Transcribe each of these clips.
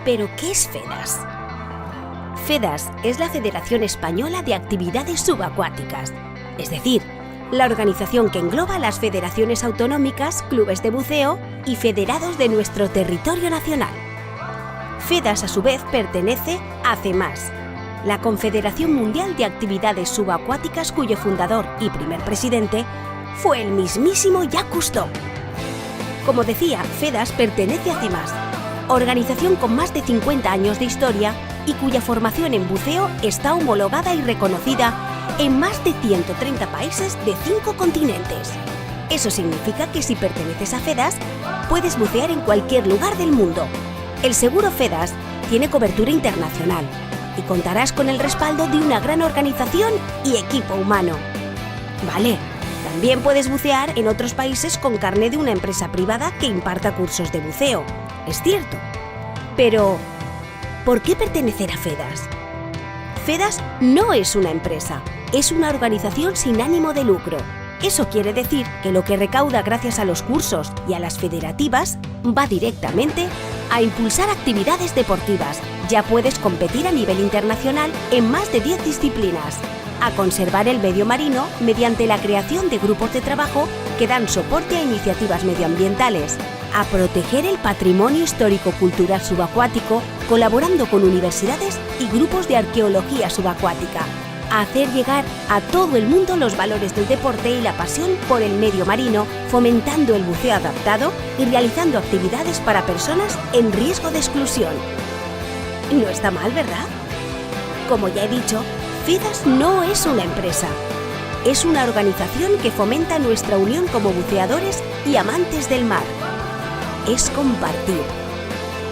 Pero, ¿qué es FEDAS? FEDAS es la Federación Española de Actividades Subacuáticas, es decir, la organización que engloba las federaciones autonómicas, clubes de buceo y federados de nuestro territorio nacional. FEDAS, a su vez, pertenece a CEMAS, la Confederación Mundial de Actividades Subacuáticas, cuyo fundador y primer presidente fue el mismísimo Jacques Cousteau. Como decía, FEDAS pertenece a CEMAS, organización con más de 50 años de historia y cuya formación en buceo está homologada y reconocida en más de 130 países de 5 continentes. Eso significa que si perteneces a FEDAS, puedes bucear en cualquier lugar del mundo. El seguro FEDAS tiene cobertura internacional y contarás con el respaldo de una gran organización y equipo humano. Vale, también puedes bucear en otros países con carné de una empresa privada que imparta cursos de buceo, es cierto. Pero, ¿por qué pertenecer a FEDAS? FEDAS no es una empresa, es una organización sin ánimo de lucro. Eso quiere decir que lo que recauda gracias a los cursos y a las federativas va directamente a impulsar actividades deportivas. Ya puedes competir a nivel internacional en más de 10 disciplinas, a conservar el medio marino mediante la creación de grupos de trabajo que dan soporte a iniciativas medioambientales, a proteger el patrimonio histórico-cultural subacuático colaborando con universidades y grupos de arqueología subacuática, a hacer llegar a todo el mundo los valores del deporte y la pasión por el medio marino, fomentando el buceo adaptado y realizando actividades para personas en riesgo de exclusión. No está mal, ¿verdad? Como ya he dicho, FEDAS no es una empresa. Es una organización que fomenta nuestra unión como buceadores y amantes del mar. Es compartir.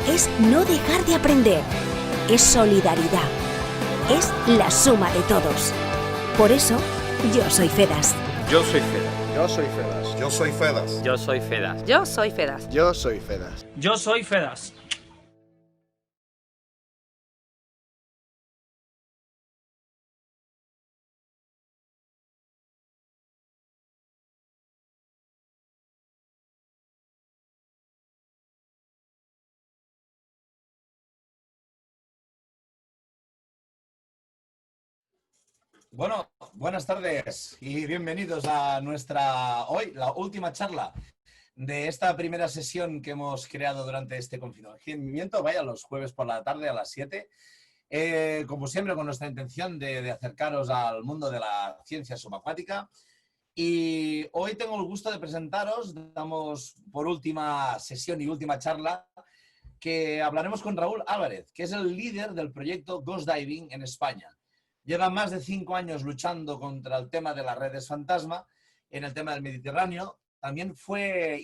Es no dejar de aprender. Es solidaridad. Es la suma de todos. Por eso, yo soy FEDAS. Yo soy FEDAS. Yo soy FEDAS. Yo soy FEDAS. Yo soy FEDAS. Yo soy FEDAS. Yo soy FEDAS. Yo soy FEDAS. Bueno, buenas tardes y bienvenidos a hoy, la última charla de esta primera sesión que hemos creado durante este confinamiento. Vaya, los jueves por la tarde a las 7. Como siempre, con nuestra intención de acercaros al mundo de la ciencia subacuática. Y hoy tengo el gusto de presentaros, damos por última sesión y última charla, que hablaremos con Raúl Álvarez, que es el líder del proyecto Ghost Diving en España. Lleva más de 5 años luchando contra el tema de las redes fantasma en el tema del Mediterráneo. También fue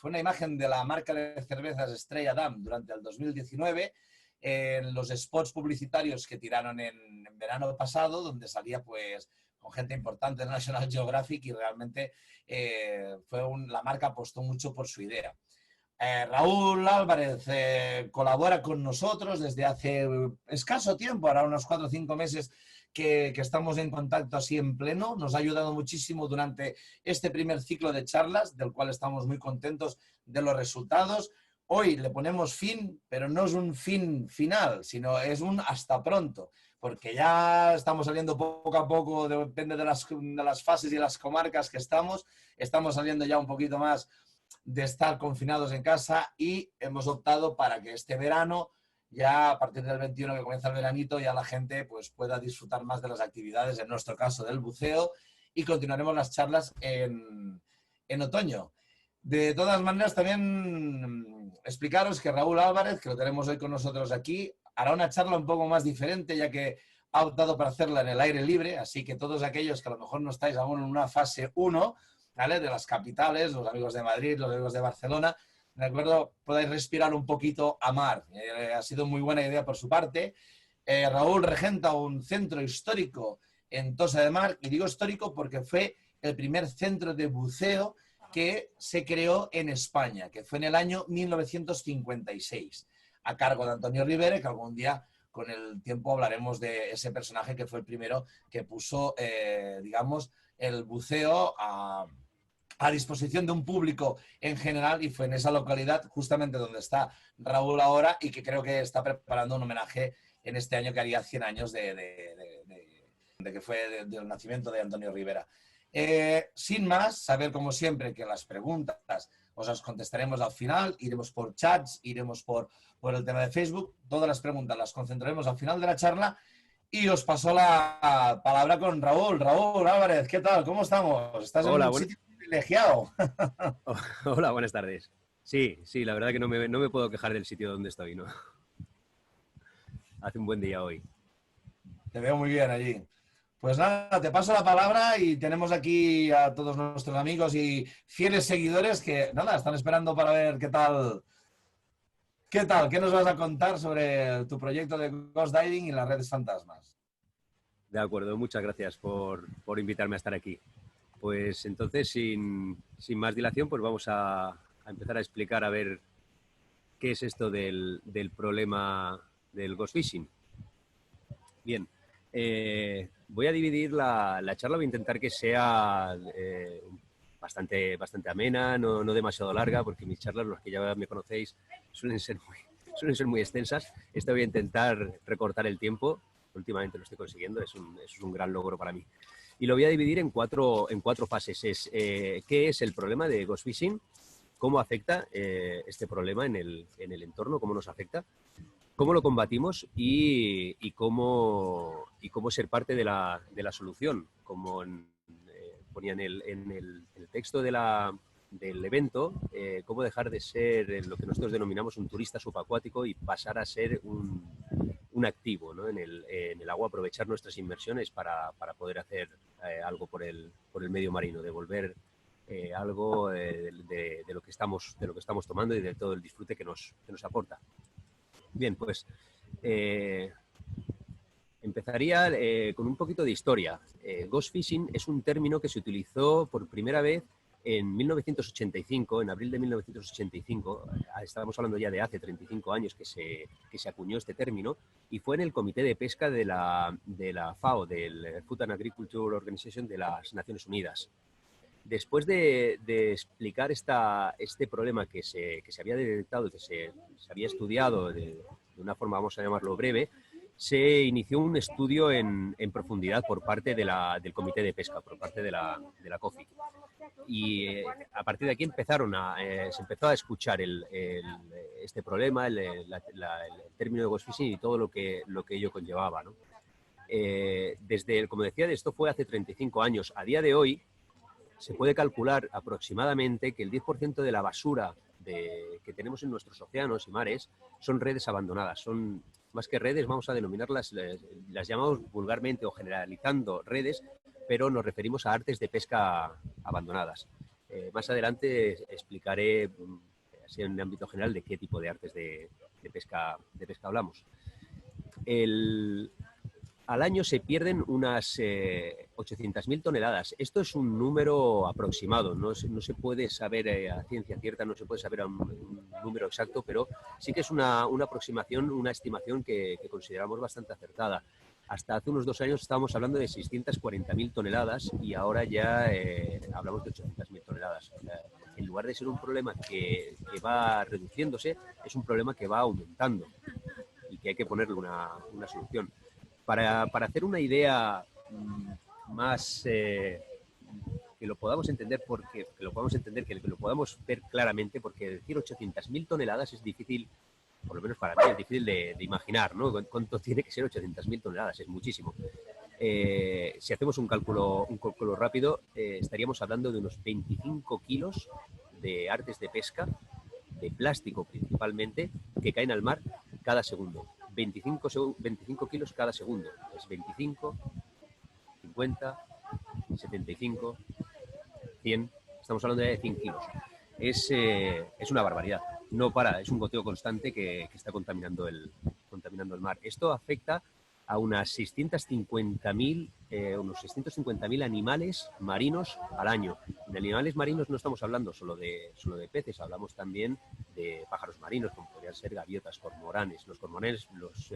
una imagen de la marca de cervezas Estrella Damm durante el 2019 en los spots publicitarios que tiraron en verano pasado, donde salía pues con gente importante de National Geographic y realmente la marca apostó mucho por su idea. Raúl Álvarez colabora con nosotros desde hace escaso tiempo, ahora unos 4 o 5 meses que estamos en contacto así en pleno. Nos ha ayudado muchísimo durante este primer ciclo de charlas, del cual estamos muy contentos de los resultados. Hoy le ponemos fin, pero no es un fin final, sino es un hasta pronto, porque ya estamos saliendo poco a poco, depende de las fases y las comarcas que estamos saliendo ya un poquito más de estar confinados en casa y hemos optado para que este verano, ya a partir del 21 que comienza el veranito, ya la gente pues pueda disfrutar más de las actividades, en nuestro caso del buceo, y continuaremos las charlas en otoño. De todas maneras, también explicaros que Raúl Álvarez, que lo tenemos hoy con nosotros aquí, hará una charla un poco más diferente, ya que ha optado para hacerla en el aire libre, así que todos aquellos que a lo mejor no estáis aún en una fase 1, ¿vale?, de las capitales, los amigos de Madrid, los amigos de Barcelona, ¿de acuerdo?, podáis respirar un poquito a mar. Ha sido muy buena idea por su parte. Raúl regenta un centro histórico en Tossa de Mar, y digo histórico porque fue el primer centro de buceo que se creó en España, que fue en el año 1956, a cargo de Antonio Rivera, que algún día con el tiempo hablaremos de ese personaje que fue el primero que puso, digamos, el buceo a disposición de un público en general, y fue en esa localidad justamente donde está Raúl ahora, y que creo que está preparando un homenaje en este año que haría 100 años de que fue del nacimiento de Antonio Rivera. Sin más, saber como siempre que las preguntas os las contestaremos al final, iremos por chats, iremos por el tema de Facebook, todas las preguntas las concentraremos al final de la charla. Y os paso la palabra con Raúl. Raúl Álvarez, ¿qué tal? ¿Cómo estamos? ¿Estás en Hola, un sitio privilegiado? Hola, buenas tardes. Sí, la verdad que no me puedo quejar del sitio donde estoy, ¿no? Hace un buen día hoy. Te veo muy bien allí. Pues nada, te paso la palabra y tenemos aquí a todos nuestros amigos y fieles seguidores que, nada, están esperando para ver qué tal, qué nos vas a contar sobre tu proyecto de Ghost Diving y las redes fantasmas. De acuerdo, muchas gracias por invitarme a estar aquí. Pues entonces, sin más dilación, pues vamos a empezar a explicar a ver qué es esto del problema del ghost fishing. Bien, voy a dividir la charla, voy a intentar que sea bastante amena, no demasiado larga, porque mis charlas, los que ya me conocéis, suelen ser muy extensas. Esta voy a intentar recortar el tiempo. Últimamente lo estoy consiguiendo, es un gran logro para mí. Y lo voy a dividir en cuatro fases. ¿Qué es el problema de ghost fishing? ¿Cómo afecta este problema en el entorno? ¿Cómo nos afecta? ¿Cómo lo combatimos? Y cómo ser parte de la solución. Como ponía en el texto del evento, cómo dejar de ser lo que nosotros denominamos un turista subacuático y pasar a ser un activo, ¿no? en el agua, aprovechar nuestras inmersiones para poder hacer algo por el medio marino, devolver algo de lo que estamos tomando y de todo el disfrute que nos aporta. Bien, pues empezaría con un poquito de historia. Ghost fishing es un término que se utilizó por primera vez en 1985, en abril de 1985, estábamos hablando ya de hace 35 años que se acuñó este término, y fue en el Comité de Pesca de la FAO, del Food and Agriculture Organization de las Naciones Unidas. Después de explicar este problema que se había detectado, que se había estudiado de una forma, vamos a llamarlo breve, se inició un estudio en profundidad por parte del Comité de Pesca, por parte de la COFI. Y a partir de aquí se empezó a escuchar este problema, el término de ghost fishing y todo lo que ello conllevaba, ¿no? Como decía, esto fue hace 35 años. A día de hoy se puede calcular aproximadamente que el 10% de la basura que tenemos en nuestros océanos y mares son redes abandonadas. Son más que redes, vamos a denominarlas, las llamamos vulgarmente o generalizando redes, pero nos referimos a artes de pesca abandonadas. Más adelante explicaré, así en el ámbito general, de qué tipo de artes de pesca hablamos. Al año se pierden unas 800.000 toneladas. Esto es un número aproximado, no se puede saber a ciencia cierta, no se puede saber un número exacto, pero sí que es una aproximación, una estimación que consideramos bastante acertada. Hasta hace unos 2 años estábamos hablando de 640.000 toneladas y ahora ya hablamos de 800.000 toneladas. En lugar de ser un problema que va reduciéndose, es un problema que va aumentando y que hay que ponerle una solución. Para hacer una idea más que lo podamos entender, que lo podamos ver claramente, porque decir 800.000 toneladas es difícil, por lo menos para mí, es difícil de imaginar, ¿no? ¿Cuánto tiene que ser 800.000 toneladas? Es muchísimo. Si hacemos un cálculo rápido, estaríamos hablando de unos 25 kilos de artes de pesca, de plástico principalmente, que caen al mar cada segundo. 25 kilos cada segundo. Es 25, 50, 75, 100. Estamos hablando de 100 kilos. Es una barbaridad. No para, es un goteo constante que está contaminando el mar. Esto afecta a unas 650.000 animales marinos al año. De animales marinos no estamos hablando solo de peces, hablamos también de pájaros marinos, como podrían ser gaviotas, cormoranes. Los cormoranes, los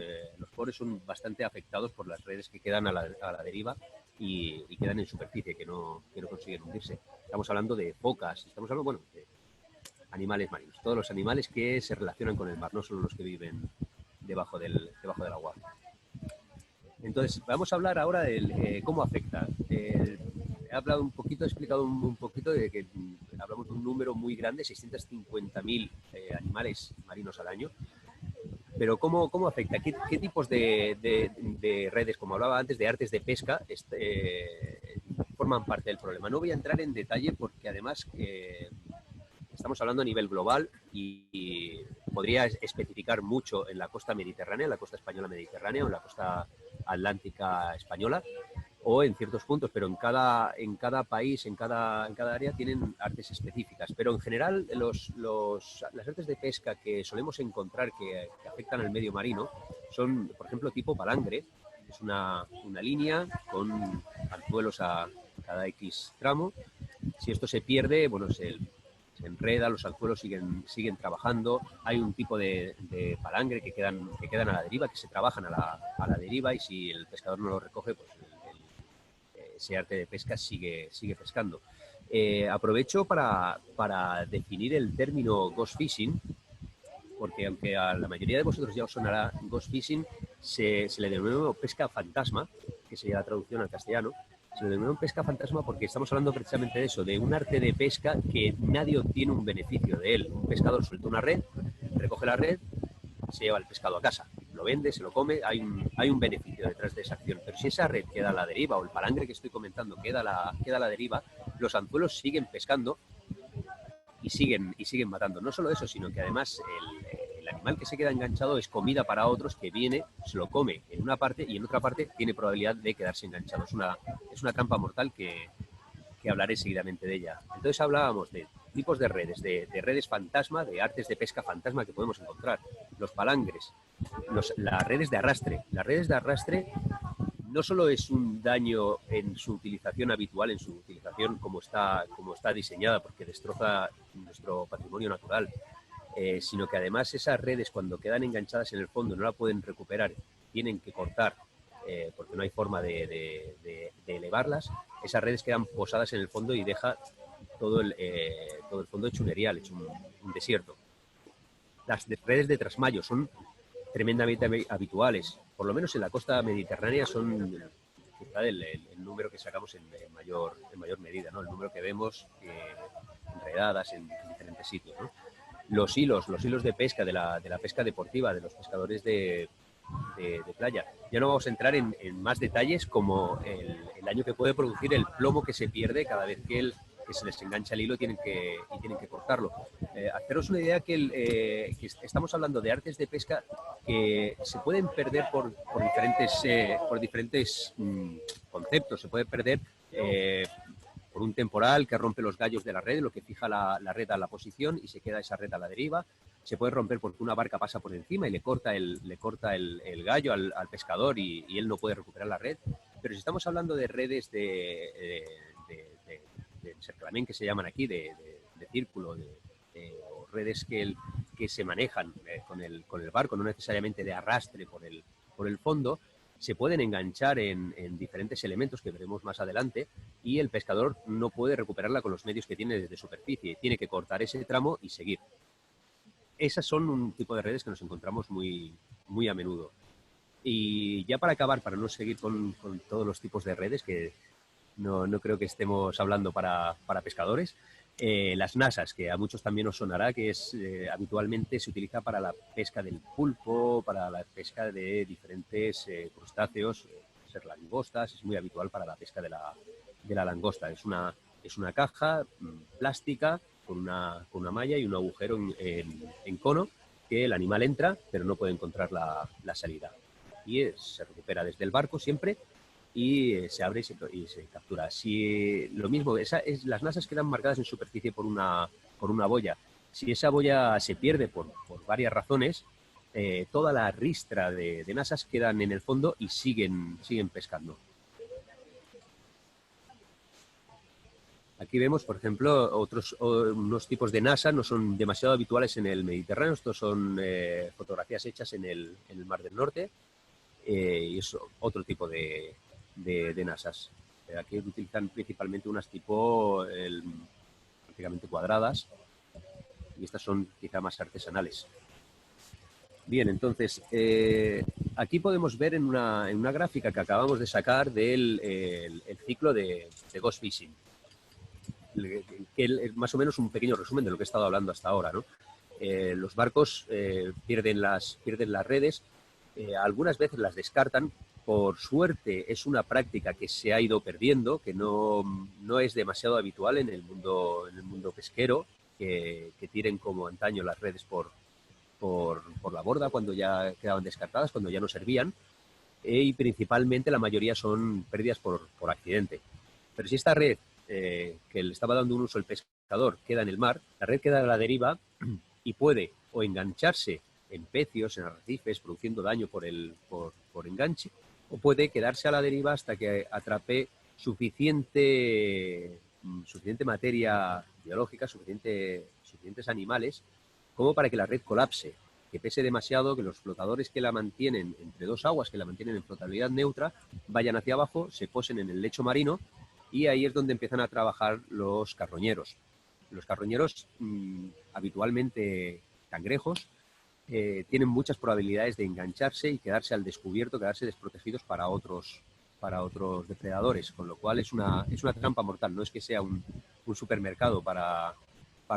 pobres son bastante afectados por las redes que quedan a la deriva y quedan en superficie, que no consiguen hundirse. Estamos hablando de focas, estamos hablando, bueno, de animales marinos, todos los animales que se relacionan con el mar, no solo los que viven debajo del agua. Entonces, vamos a hablar ahora de cómo afecta. He explicado un poquito de que hablamos de un número muy grande, 650.000 animales marinos al año. Pero ¿cómo afecta? ¿Qué tipos de redes, como hablaba antes, de artes de pesca, forman parte del problema? No voy a entrar en detalle porque además estamos hablando a nivel global y podría especificar mucho en la costa mediterránea, en la costa española mediterránea o en la costa atlántica española, o en ciertos puntos, pero en cada país, en cada área tienen artes específicas. Pero en general las artes de pesca que solemos encontrar que afectan al medio marino son, por ejemplo, tipo palangre. Es una línea con anzuelos a cada X tramo. Si esto se pierde, bueno, se enreda, los anzuelos siguen trabajando. Hay un tipo de palangre que quedan a la deriva, que se trabajan a la deriva, y si el pescador no lo recoge, pues ese arte de pesca sigue pescando. Aprovecho para definir el término ghost fishing, porque aunque a la mayoría de vosotros ya os sonará, ghost fishing se le denomina pesca fantasma, que sería la traducción al castellano. Se le denomina pesca fantasma porque estamos hablando precisamente de eso, de un arte de pesca que nadie obtiene un beneficio de él. Un pescador suelta una red, recoge la red, se lleva el pescado a casa, lo vende, se lo come, hay un beneficio detrás de esa acción. Pero si esa red queda a la deriva, o el palangre que estoy comentando queda a la deriva, los anzuelos siguen pescando y siguen matando. No solo eso, sino que además el animal que se queda enganchado es comida para otros, que viene, se lo come en una parte y en otra parte tiene probabilidad de quedarse enganchado. Es una trampa mortal que hablaré seguidamente de ella. Entonces hablábamos de tipos de redes, de redes fantasma, de artes de pesca fantasma que podemos encontrar. Los palangres, las redes de arrastre. Las redes de arrastre no solo es un daño en su utilización habitual, en su utilización como está diseñada, porque destroza nuestro patrimonio natural, sino que además esas redes, cuando quedan enganchadas en el fondo, no la pueden recuperar, tienen que cortar, porque no hay forma de elevarlas. Esas redes quedan posadas en el fondo y deja todo el fondo hecho un erial, hecho un desierto. Las redes de trasmayo son tremendamente habituales, por lo menos en la costa mediterránea son quizá el número que sacamos en mayor medida, ¿no? El número que vemos enredadas en diferentes sitios, ¿no? Los hilos de pesca, de la pesca deportiva, de los pescadores de playa. Ya no vamos a entrar en más detalles, como el daño que puede producir el plomo que se pierde cada vez que se les engancha el hilo y tienen que cortarlo. Haceros una idea que estamos hablando de artes de pesca que se pueden perder por diferentes conceptos. Se puede perder por un temporal que rompe los gallos de la red, lo que fija la red a la posición y se queda esa red a la deriva. Se puede romper porque una barca pasa por encima y le corta el gallo al pescador y él no puede recuperar la red. Pero si estamos hablando de redes de cerclamen, que se llaman aquí, de círculo, o redes que se manejan con el barco, no necesariamente de arrastre por el fondo, se pueden enganchar en diferentes elementos que veremos más adelante, y el pescador no puede recuperarla con los medios que tiene desde superficie. Tiene que cortar ese tramo y seguir. Esas son un tipo de redes que nos encontramos muy, muy a menudo. Y ya para acabar, para no seguir con todos los tipos de redes, que no creo que estemos hablando para pescadores, las nasas, que a muchos también os sonará, que es habitualmente se utiliza para la pesca del pulpo, para la pesca de diferentes crustáceos, ser langostas, es muy habitual para la pesca de la langosta. Es una caja plástica con una malla y un agujero en cono, que el animal entra pero no puede encontrar la salida, y se recupera desde el barco siempre y se abre y se captura. Si lo mismo, las nasas quedan marcadas en superficie por una boya. Si esa boya se pierde por varias razones, toda la ristra de nasas quedan en el fondo y siguen pescando. Aquí vemos, por ejemplo, unos tipos de nasa, no son demasiado habituales en el Mediterráneo. Estos son fotografías hechas en el Mar del Norte, y es otro tipo de nasas. Aquí utilizan principalmente unas tipo prácticamente cuadradas, y estas son quizá más artesanales. Bien, entonces, aquí podemos ver en una gráfica que acabamos de sacar del el ciclo de Ghost Fishing, que es más o menos un pequeño resumen de lo que he estado hablando hasta ahora, ¿no? Los barcos pierden las redes, algunas veces las descartan. Por suerte es una práctica que se ha ido perdiendo, que no es demasiado habitual en el mundo pesquero, que tiren como antaño las redes por la borda cuando ya quedaban descartadas, cuando ya no servían, y principalmente la mayoría son pérdidas por accidente. Pero si esta red que le estaba dando un uso el pescador queda en el mar, la red queda a la deriva y puede o engancharse en pecios, en arrecifes, produciendo daño por enganche, o puede quedarse a la deriva hasta que atrape suficiente materia biológica, suficientes animales, como para que la red colapse, que pese demasiado, que los flotadores que la mantienen entre dos aguas, que la mantienen en flotabilidad neutra, vayan hacia abajo, se posen en el lecho marino, y ahí es donde empiezan a trabajar los carroñeros. Los carroñeros, habitualmente cangrejos, tienen muchas probabilidades de engancharse y quedarse al descubierto, quedarse desprotegidos para otros depredadores, con lo cual es una trampa mortal. No es que sea un supermercado para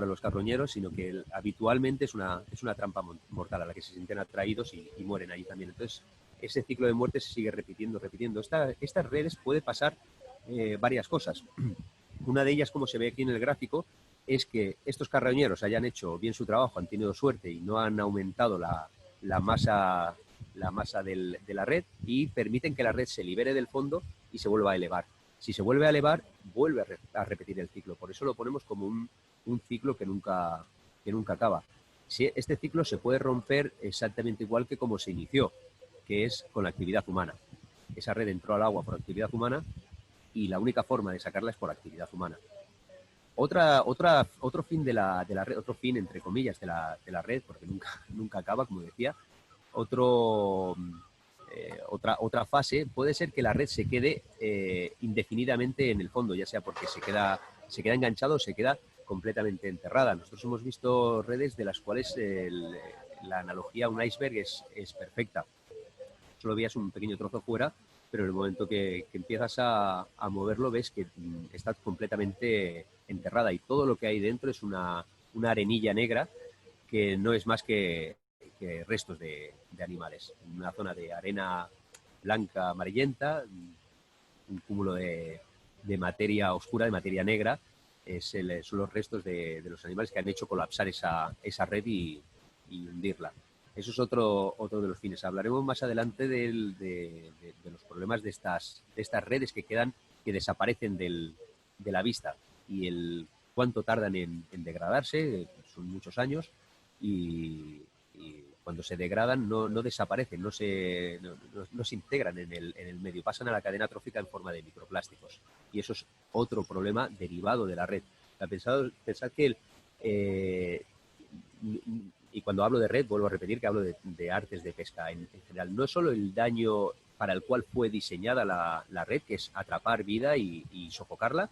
los carroñeros, sino que habitualmente es una trampa mortal a la que se sienten atraídos y mueren allí también. Entonces, ese ciclo de muerte se sigue repitiendo. Estas redes puede pasar varias cosas. Una de ellas, como se ve aquí en el gráfico, es que estos carroñeros hayan hecho bien su trabajo, han tenido suerte y no han aumentado la masa de la red, y permiten que la red se libere del fondo y se vuelva a elevar. Si se vuelve a elevar, vuelve a repetir el ciclo. Por eso lo ponemos como un ciclo que nunca acaba. Este ciclo se puede romper exactamente igual que como se inició, que es con la actividad humana. Esa red entró al agua por actividad humana y la única forma de sacarla es por actividad humana. Otro fin de la red, otro fin entre comillas de la red, porque nunca acaba, como decía, otra fase puede ser que la red se quede indefinidamente en el fondo, ya sea porque se queda enganchado o se queda completamente enterrada. Nosotros hemos visto redes de las cuales la analogía a un iceberg es perfecta. Solo veías un pequeño trozo fuera, pero en el momento que empiezas a moverlo ves que está completamente enterrada, y todo lo que hay dentro es una arenilla negra que no es más que restos de animales. Una zona de arena blanca amarillenta, un cúmulo de materia oscura, de materia negra, son los restos de los animales que han hecho colapsar esa red y hundirla. Eso es otro de los fines. Hablaremos más adelante de los problemas de estas redes que desaparecen de la vista, y el cuánto tardan en degradarse. Son muchos años, y cuando se degradan no desaparecen, no se integran en el medio, pasan a la cadena trófica en forma de microplásticos, y eso es otro problema derivado de la red. Pensad que y cuando hablo de red, vuelvo a repetir que hablo de artes de pesca en general. No es solo el daño para el cual fue diseñada la red, que es atrapar vida y sofocarla,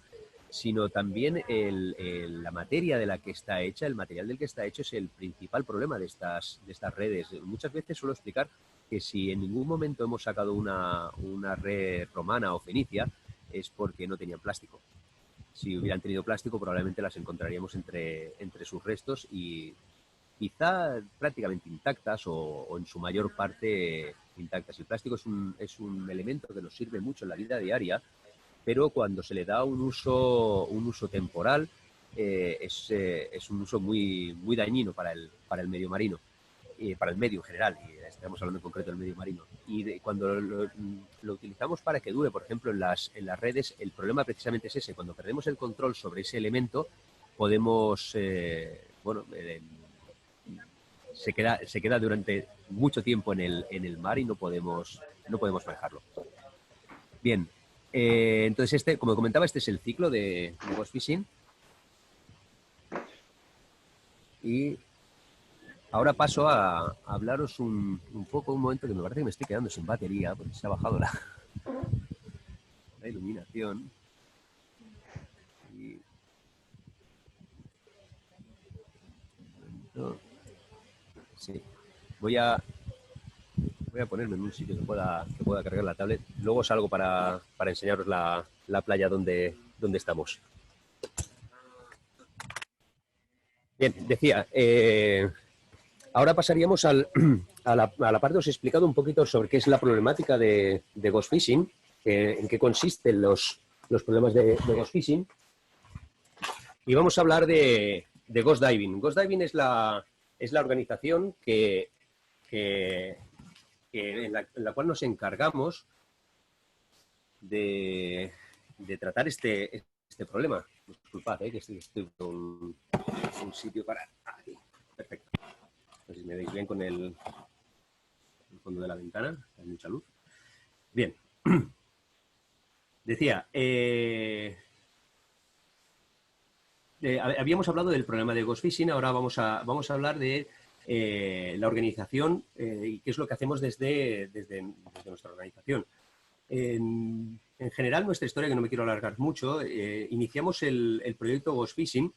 sino también la materia de la que está hecha, el material del que está hecho es el principal problema de estas redes. Muchas veces suelo explicar que si en ningún momento hemos sacado una red romana o fenicia, es porque no tenían plástico. Si hubieran tenido plástico, probablemente las encontraríamos entre sus restos, y quizá prácticamente intactas o en su mayor parte intactas. El plástico es un elemento que nos sirve mucho en la vida diaria, pero cuando se le da un uso temporal, es un uso muy, muy dañino para el medio marino, para el medio en general, y estamos hablando en concreto del medio marino. Y cuando lo utilizamos para que dure, por ejemplo, en las redes, el problema precisamente es ese. Cuando perdemos el control sobre ese elemento, podemos, se queda durante mucho tiempo en el mar y no podemos manejarlo. Bien. Entonces, como comentaba, este es el ciclo de Ghost Fishing. Y ahora paso a hablaros un momento, que me parece que me estoy quedando sin batería, porque se ha bajado iluminación. Y... no. Sí. Voy a ponerme en un sitio que pueda cargar la tablet. Luego salgo para enseñaros la playa donde estamos. Bien, decía, ahora pasaríamos a la parte, os he explicado un poquito sobre qué es la problemática de ghost phishing, en qué consisten los problemas de ghost phishing. Y vamos a hablar de ghost diving. Ghost diving es la organización en la cual nos encargamos de tratar este problema. Disculpad, que estoy con un sitio para... aquí. Perfecto. No sé si me veis bien con el fondo de la ventana. Hay mucha luz. Bien. Decía... habíamos hablado del problema de ghost phishing, ahora vamos a hablar de la organización y qué es lo que hacemos desde nuestra organización. En general, nuestra historia, que no me quiero alargar mucho, iniciamos el proyecto Ghost Phishing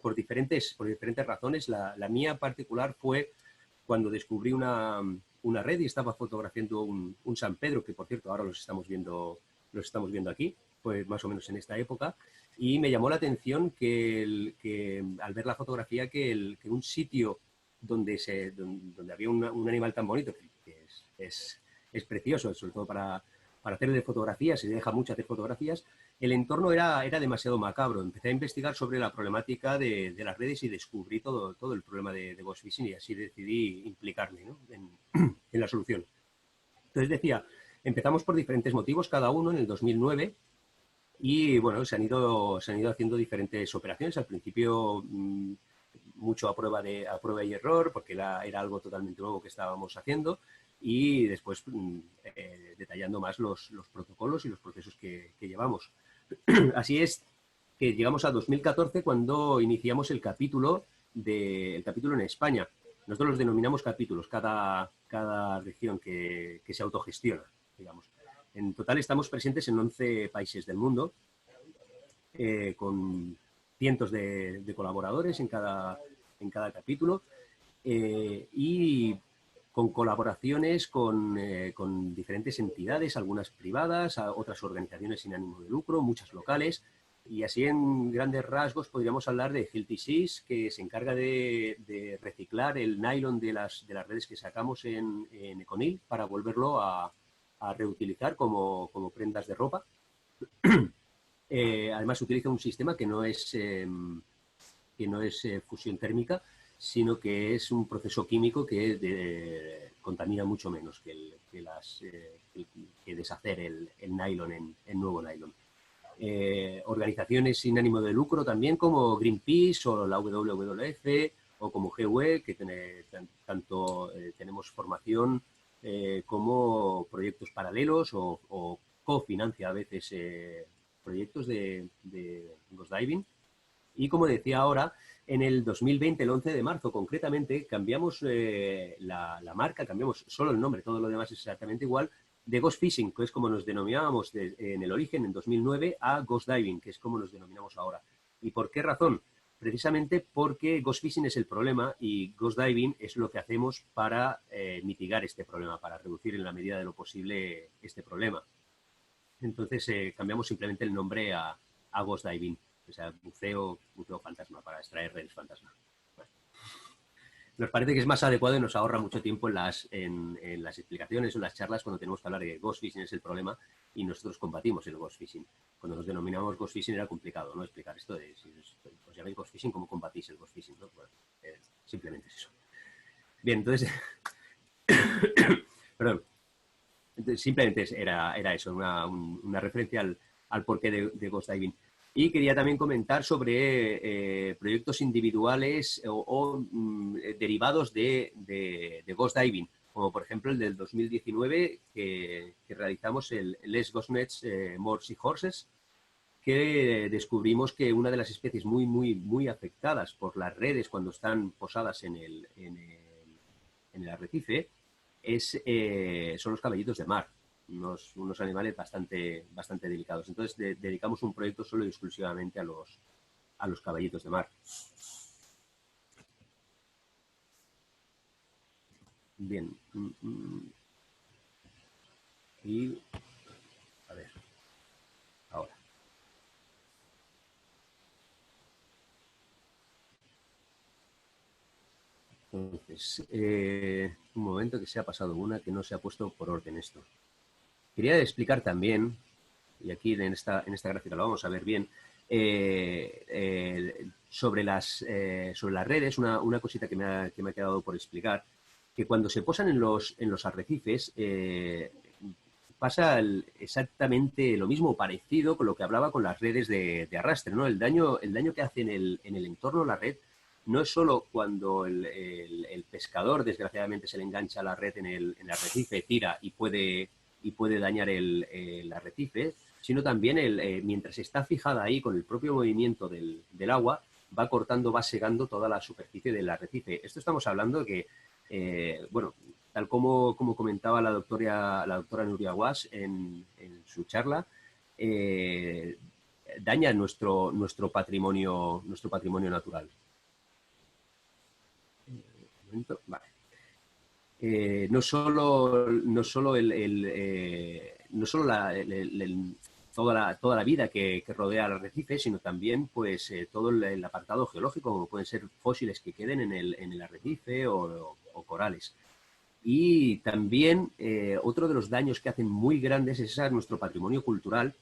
por diferentes razones. La mía particular fue cuando descubrí una red y estaba fotografiando un San Pedro, que por cierto ahora los estamos viendo aquí, pues más o menos en esta época, y me llamó la atención que al ver la fotografía que un sitio donde había un animal tan bonito, que es precioso, sobre todo para hacer de fotografías, se deja mucho hacer fotografías, el entorno era demasiado macabro. Empecé a investigar sobre la problemática de las redes y descubrí todo el problema de ghost phishing, y así decidí implicarme, ¿no?, en la solución. Entonces decía, empezamos por diferentes motivos, cada uno en el 2009, y bueno, se han ido haciendo diferentes operaciones. Al principio mucho a prueba y error, porque era algo totalmente nuevo que estábamos haciendo, y después detallando más los protocolos y los procesos que llevamos. Así es que llegamos a 2014 cuando iniciamos el capítulo en España. Nosotros los denominamos capítulos, cada región que se autogestiona, digamos. En total estamos presentes en 11 países del mundo, con cientos de colaboradores en cada capítulo, y con colaboraciones con diferentes entidades, algunas privadas, otras organizaciones sin ánimo de lucro, muchas locales. Y así, en grandes rasgos, podríamos hablar de Healthy Seas, que se encarga de reciclar el nylon de las redes que sacamos en Econil para volverlo a reutilizar como prendas de ropa. Además, utiliza un sistema que no es fusión térmica, sino que es un proceso químico que contamina mucho menos que deshacer el nylon en nuevo nylon. Organizaciones sin ánimo de lucro también, como Greenpeace o la WWF o como GUE, que tanto tenemos formación como proyectos paralelos o cofinancia a veces proyectos de ghost diving. Y como decía ahora, en el 2020, el 11 de marzo concretamente, cambiamos la marca, cambiamos solo el nombre, todo lo demás es exactamente igual, de Ghost Phishing, que es como nos denominábamos en el origen, en 2009, a Ghost Diving, que es como nos denominamos ahora. ¿Y por qué razón? Precisamente porque Ghost Phishing es el problema y Ghost Diving es lo que hacemos para mitigar este problema, para reducir en la medida de lo posible este problema. Entonces cambiamos simplemente el nombre a Ghost Diving, o sea, buceo fantasma, para extraer redes fantasma. Bueno. Nos parece que es más adecuado y nos ahorra mucho tiempo en las explicaciones o en las charlas cuando tenemos que hablar de Ghost Phishing es el problema y nosotros combatimos el Ghost Phishing. Cuando nos denominamos Ghost Phishing era complicado, ¿no?, explicar esto de si os llamáis Ghost Phishing, ¿cómo combatís el Ghost Phishing?, ¿no? Bueno, simplemente es eso. Bien, entonces... Perdón. Entonces, simplemente era eso, una referencia al porqué de Ghost Diving. Y quería también comentar sobre proyectos individuales o derivados de Ghost Diving, como por ejemplo el del 2019 que realizamos, el Less Ghost Nets, More Seahorses, que descubrimos que una de las especies muy afectadas por las redes cuando están posadas en el arrecife son los caballitos de mar. unos animales bastante delicados. Entonces dedicamos un proyecto solo y exclusivamente a los caballitos de mar. Bien. Y a ver, ahora. Entonces, un momento que se ha pasado una que no se ha puesto por orden esto. Quería explicar también, y aquí en esta gráfica lo vamos a ver bien, sobre las redes, una cosita que me ha quedado por explicar, que cuando se posan en los arrecifes pasa exactamente lo mismo, parecido con lo que hablaba con las redes de arrastre, ¿no? El daño que hace en el entorno la red no es solo cuando el pescador, desgraciadamente, se le engancha la red en el arrecife, tira y puede dañar el arrecife, sino también mientras está fijada ahí con el propio movimiento del agua, va cortando, va segando toda la superficie del arrecife. Esto estamos hablando de que, bueno, tal como comentaba la doctora Nuria Guas en su charla, daña nuestro patrimonio natural. Vale. No solo toda la vida que rodea el arrecife, sino también pues todo el apartado geológico, como pueden ser fósiles que queden en el arrecife o corales. Y también otro de los daños que hacen muy grandes es nuestro patrimonio cultural,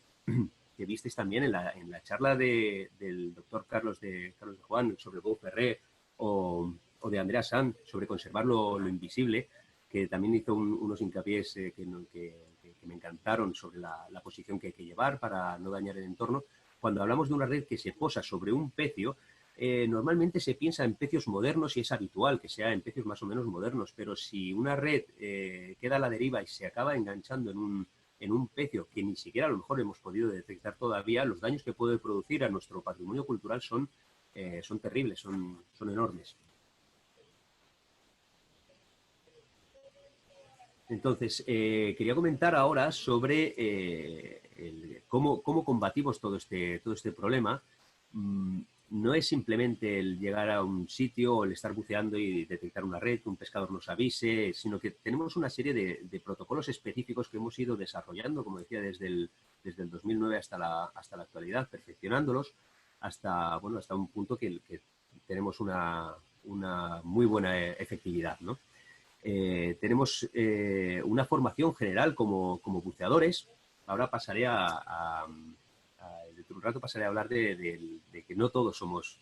que visteis también en la charla del doctor Carlos de Juan sobre Beau Ferré o de Andrea Sanz sobre conservar lo invisible, que también hizo unos hincapiés que me encantaron sobre la posición que hay que llevar para no dañar el entorno. Cuando hablamos de una red que se posa sobre un pecio, normalmente se piensa en pecios modernos y es habitual que sea en pecios más o menos modernos, pero si una red queda a la deriva y se acaba enganchando en un pecio que ni siquiera a lo mejor hemos podido detectar todavía, los daños que puede producir a nuestro patrimonio cultural son terribles, son enormes. Entonces, quería comentar ahora sobre cómo combatimos todo este problema. No es simplemente el llegar a un sitio o el estar buceando y detectar una red, que un pescador nos avise, sino que tenemos una serie de protocolos específicos que hemos ido desarrollando, como decía, desde el 2009 hasta la actualidad, perfeccionándolos hasta un punto que tenemos una muy buena efectividad, ¿no? Tenemos una formación general como buceadores. Ahora pasaré dentro de un rato pasaré a hablar de que no todos somos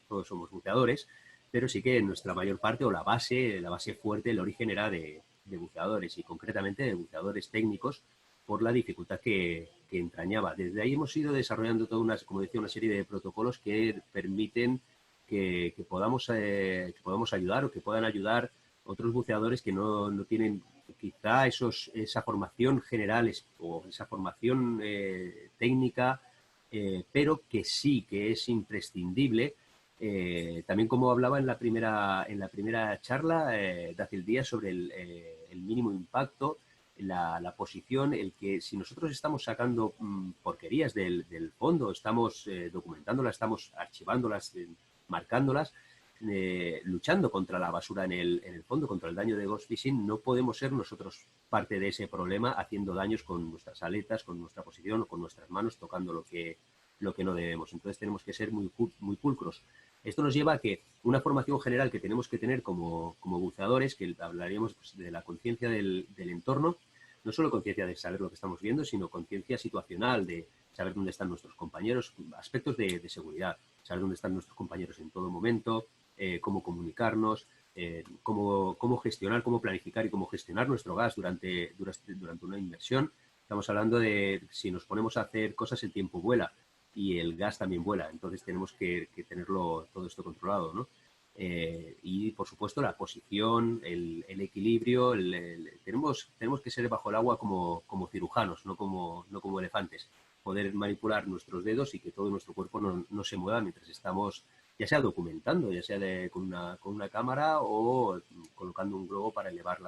buceadores, pero sí que nuestra mayor parte, o la base fuerte, el origen era de buceadores, y concretamente de buceadores técnicos, por la dificultad que entrañaba. Desde ahí hemos ido desarrollando como decía, una serie de protocolos que permiten que podamos ayudar, o que puedan ayudar otros buceadores que no tienen quizá esa formación general o esa formación técnica, pero que sí que es imprescindible. También, como hablaba en la primera charla de hace el día sobre el mínimo impacto, la posición, el que si nosotros estamos sacando porquerías del fondo, estamos documentándolas, estamos archivándolas, marcándolas, luchando contra la basura en el fondo, contra el daño de ghost fishing, no podemos ser nosotros parte de ese problema haciendo daños con nuestras aletas, con nuestra posición o con nuestras manos, tocando lo que no debemos. Entonces tenemos que ser muy pulcros. Esto nos lleva a que una formación general que tenemos que tener como buceadores, que hablaríamos pues, de la conciencia del entorno, no solo conciencia de saber lo que estamos viendo, sino conciencia situacional, de saber dónde están nuestros compañeros, aspectos de seguridad, saber dónde están nuestros compañeros en todo momento, cómo comunicarnos, cómo gestionar, cómo planificar y cómo gestionar nuestro gas durante una inmersión. Estamos hablando de si nos ponemos a hacer cosas, el tiempo vuela y el gas también vuela, entonces tenemos que tenerlo todo esto controlado, ¿no? Y por supuesto la posición, el equilibrio, tenemos que ser bajo el agua como cirujanos, no como elefantes, poder manipular nuestros dedos y que todo nuestro cuerpo no se mueva mientras estamos, ya sea documentando, ya sea con una cámara o colocando un globo para elevar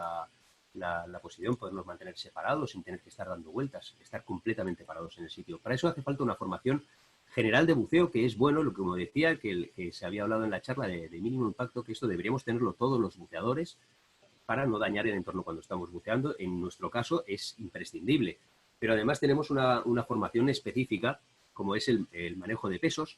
la posición, podernos mantener separados sin tener que estar dando vueltas, estar completamente parados en el sitio. Para eso hace falta una formación general de buceo, que es bueno, lo que como decía, que se había hablado en la charla de mínimo impacto, que esto deberíamos tenerlo todos los buceadores para no dañar el entorno cuando estamos buceando. En nuestro caso es imprescindible, pero además tenemos una formación específica, como es el manejo de pesos.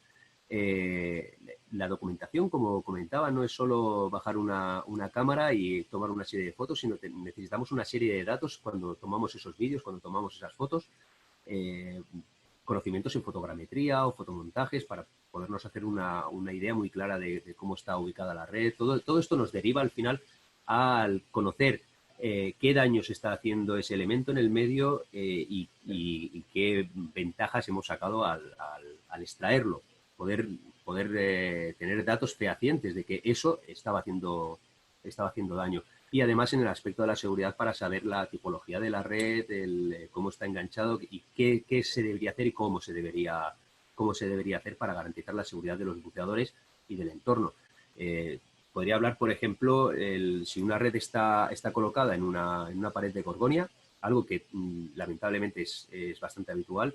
La documentación, como comentaba, no es solo bajar una cámara y tomar una serie de fotos, sino que necesitamos una serie de datos cuando tomamos esos vídeos, cuando tomamos esas fotos, conocimientos en fotogrametría o fotomontajes para podernos hacer una idea muy clara de cómo está ubicada la red. Todo esto nos deriva al final al conocer qué daños está haciendo ese elemento en el medio y qué ventajas hemos sacado al extraerlo. Poder tener datos fehacientes de que eso estaba haciendo daño. Y además en el aspecto de la seguridad para saber la tipología de la red, cómo está enganchado y qué se debería hacer y cómo se debería hacer para garantizar la seguridad de los buceadores y del entorno. Podría hablar, por ejemplo, si una red está colocada en una pared de gorgonia, algo que lamentablemente es bastante habitual.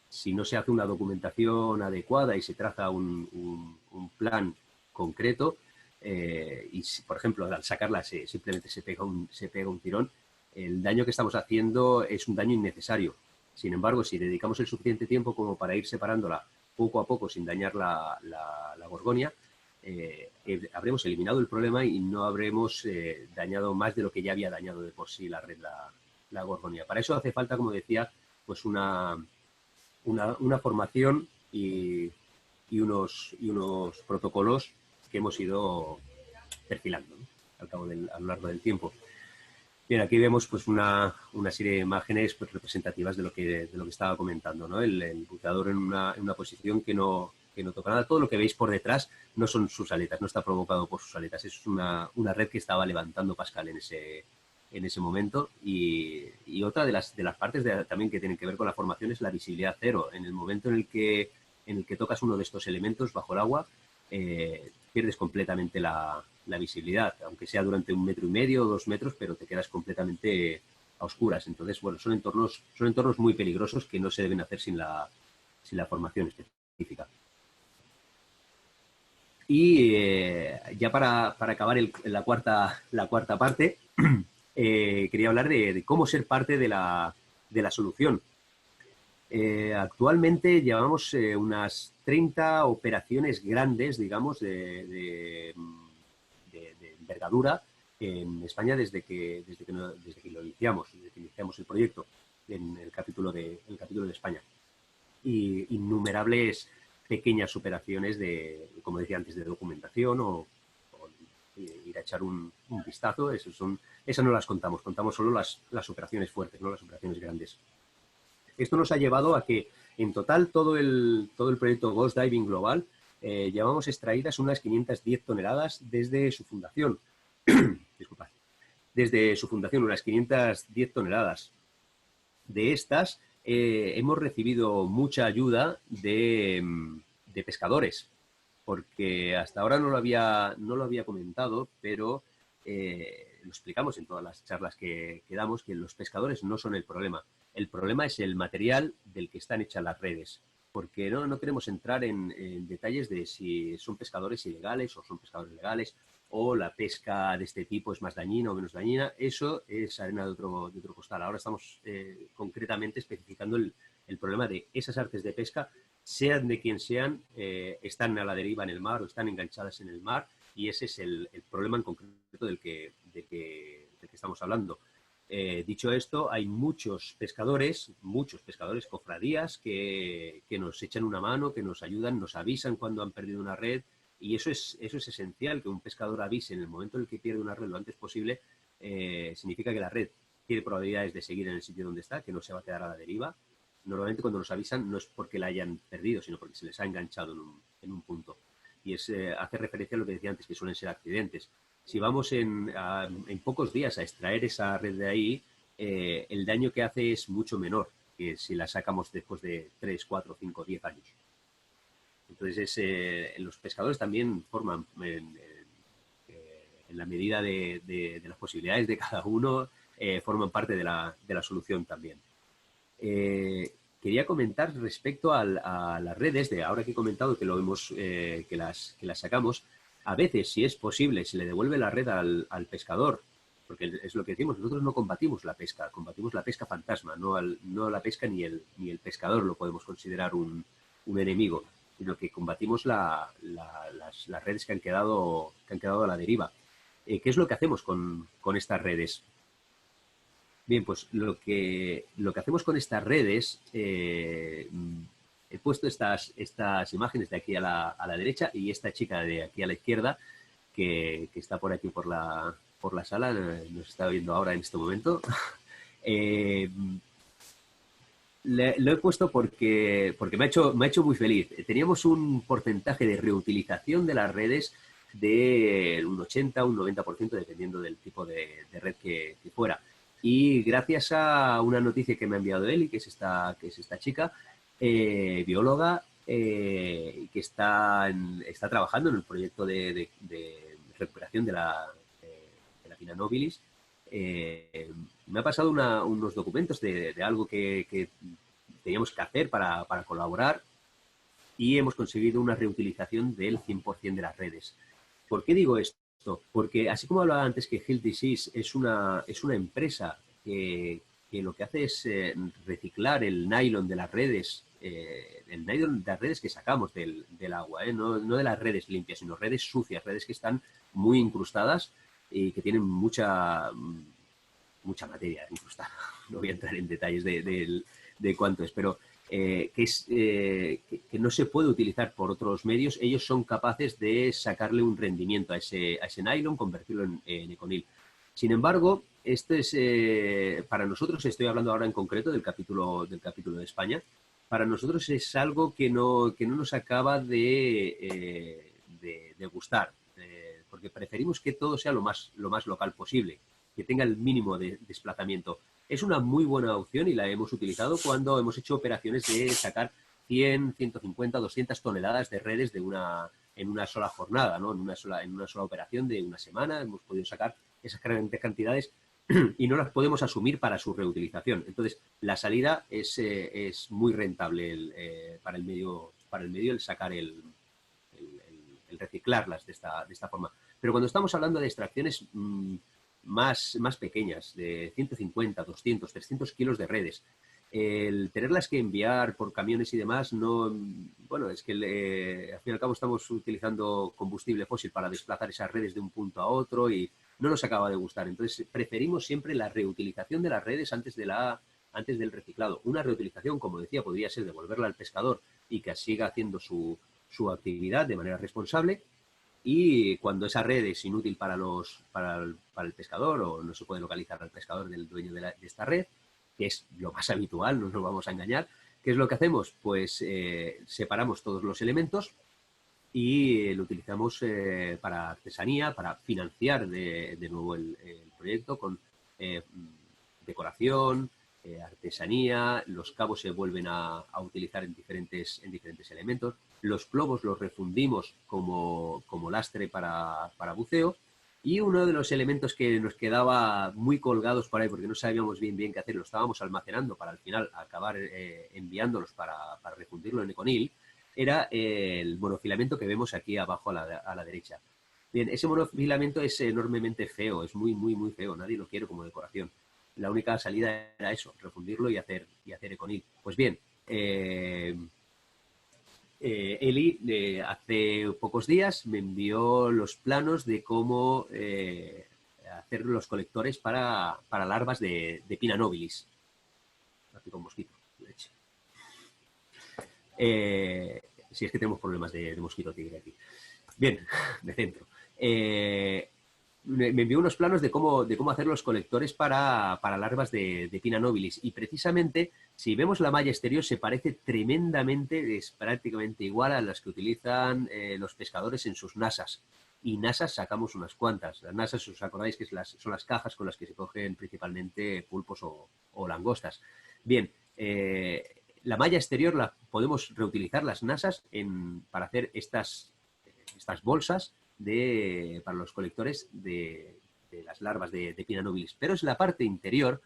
Si no se hace una documentación adecuada y se traza un plan concreto, y si, por ejemplo, al sacarla simplemente se pega un tirón, el daño que estamos haciendo es un daño innecesario. Sin embargo, si dedicamos el suficiente tiempo como para ir separándola poco a poco sin dañar la gorgonia, habremos eliminado el problema y no habremos dañado más de lo que ya había dañado de por sí la red, la gorgonia. Para eso hace falta, como decía, pues una formación y unos protocolos que hemos ido perfilando, ¿no? A lo largo del tiempo. Bien, aquí vemos pues una serie de imágenes pues, representativas de lo que estaba comentando, ¿no? El buceador en una posición que no toca nada. Todo lo que veis por detrás no son sus aletas, no está provocado por sus aletas. Es una red que estaba levantando Pascal en ese momento. Y otra de las partes también que tienen que ver con la formación es la visibilidad cero. En el momento en el que tocas uno de estos elementos bajo el agua, pierdes completamente la visibilidad, aunque sea durante 1,5 metros o 2 metros, pero te quedas completamente a oscuras. Entonces, bueno, son entornos muy peligrosos que no se deben hacer sin la formación específica. Y ya para acabar la cuarta parte, quería hablar de cómo ser parte de la solución. Actualmente llevamos unas 30 operaciones grandes, digamos, de envergadura en España desde que lo iniciamos, desde que iniciamos el proyecto en el capítulo de España. Y innumerables pequeñas operaciones como decía antes, de documentación o ir a echar un vistazo. Esas no las contamos solo las operaciones fuertes, no las operaciones grandes. Esto nos ha llevado a que en total todo el proyecto Ghost Diving Global llevamos extraídas unas 510 toneladas desde su fundación. Disculpad. Desde su fundación, unas 510 toneladas. De estas hemos recibido mucha ayuda de pescadores, porque hasta ahora no lo había comentado, pero lo explicamos en todas las charlas que damos, que los pescadores no son el problema. El problema es el material del que están hechas las redes, porque no queremos entrar en detalles de si son pescadores ilegales o son pescadores legales, o la pesca de este tipo es más dañina o menos dañina. Eso es arena de otro costal. Ahora estamos concretamente especificando el problema de esas artes de pesca, sean de quien sean, están a la deriva en el mar o están enganchadas en el mar, y ese es el problema en concreto del que estamos hablando. Dicho esto, hay muchos pescadores, cofradías, que nos echan una mano, que nos ayudan, nos avisan cuando han perdido una red, y eso es esencial, que un pescador avise en el momento en el que pierde una red lo antes posible. Significa que la red tiene probabilidades de seguir en el sitio donde está, que no se va a quedar a la deriva. Normalmente cuando nos avisan no es porque la hayan perdido, sino porque se les ha enganchado en un punto. Y hace referencia a lo que decía antes, que suelen ser accidentes. Si vamos en pocos días a extraer esa red de ahí, el daño que hace es mucho menor que si la sacamos después de 3, 4, 5, 10 años. Entonces, los pescadores también forman en en la medida de las posibilidades de cada uno, forman parte de la solución también. Quería comentar respecto a las redes, de ahora que he comentado que lo hemos, que las sacamos, a veces, si es posible, se le devuelve la red al pescador, porque es lo que decimos, nosotros no combatimos la pesca fantasma, no la pesca ni el pescador lo podemos considerar un enemigo, sino que combatimos las redes que han quedado a la deriva. ¿Qué es lo que hacemos con estas redes? Bien, pues lo que hacemos con estas redes, he puesto estas imágenes de aquí a la derecha y esta chica de aquí a la izquierda, que está por aquí por la sala, nos está viendo ahora en este momento. Lo he puesto porque me ha hecho muy feliz. Teníamos un porcentaje de reutilización de las redes de un 80, un 90%, dependiendo del tipo de red que fuera. Y gracias a una noticia que me ha enviado Eli, que es esta chica, bióloga, que está trabajando en el proyecto de recuperación de la Pinna nobilis, me ha pasado unos documentos de algo que teníamos que hacer para colaborar, y hemos conseguido una reutilización del 100% de las redes. ¿Por qué digo esto? Porque así como hablaba antes que Health Disease es una empresa que lo que hace es reciclar el nylon de las redes, el nylon de las redes que sacamos del agua, no de las redes limpias, sino redes sucias, redes que están muy incrustadas y que tienen mucha materia incrustada. No voy a entrar en detalles de cuánto es, pero que no se puede utilizar por otros medios. Ellos son capaces de sacarle un rendimiento a ese nylon, convertirlo en econil. Sin embargo, esto es para nosotros, estoy hablando ahora en concreto del capítulo de España, para nosotros es algo que no nos acaba de gustar, porque preferimos que todo sea lo más local posible, que tenga el mínimo de desplazamiento. Es una muy buena opción y la hemos utilizado cuando hemos hecho operaciones de sacar 100, 150, 200 toneladas de redes en una sola jornada, ¿no? En una sola operación de una semana hemos podido sacar esas grandes cantidades y no las podemos asumir para su reutilización. Entonces, la salida es muy rentable para el medio el sacar el reciclarlas de esta forma. Pero cuando estamos hablando de extracciones más pequeñas, de 150, 200, 300 kilos de redes, el tenerlas que enviar por camiones y demás, es que al fin y al cabo estamos utilizando combustible fósil para desplazar esas redes de un punto a otro y no nos acaba de gustar. Entonces preferimos siempre la reutilización de las redes antes del reciclado. Una reutilización, como decía, podría ser devolverla al pescador y que siga haciendo su actividad de manera responsable. Y cuando esa red es inútil para el pescador o no se puede localizar al pescador del dueño de esta red, que es lo más habitual, no nos vamos a engañar, ¿qué es lo que hacemos? Pues separamos todos los elementos y lo utilizamos para artesanía, para financiar de nuevo el proyecto con decoración, artesanía. Los cabos se vuelven a utilizar en diferentes elementos. Los plomos los refundimos como lastre para buceo. Y uno de los elementos que nos quedaba muy colgados por ahí, porque no sabíamos bien qué hacer, lo estábamos almacenando para al final acabar enviándolos para refundirlo en econil, era el monofilamento que vemos aquí abajo a la derecha. Bien, ese monofilamento es enormemente feo, es muy feo, nadie lo quiere como decoración. La única salida era eso, refundirlo y hacer econil. Pues bien, Eli hace pocos días me envió los planos de cómo hacer los colectores para larvas de Pinna nobilis. Aquí con mosquito, leche. Si es que tenemos problemas de mosquito tigre aquí. Bien, de centro. Me envió unos planos de cómo hacer los colectores para larvas de Pinna nobilis. Y precisamente, si vemos la malla exterior, se parece tremendamente, es prácticamente igual a las que utilizan los pescadores en sus nasas. Y nasas sacamos unas cuantas. Las nasas, os acordáis que son las cajas con las que se cogen principalmente pulpos o langostas. Bien, la malla exterior podemos reutilizar las nasas para hacer estas bolsas para los colectores de las larvas de Pinna nobilis. Pero es la parte interior.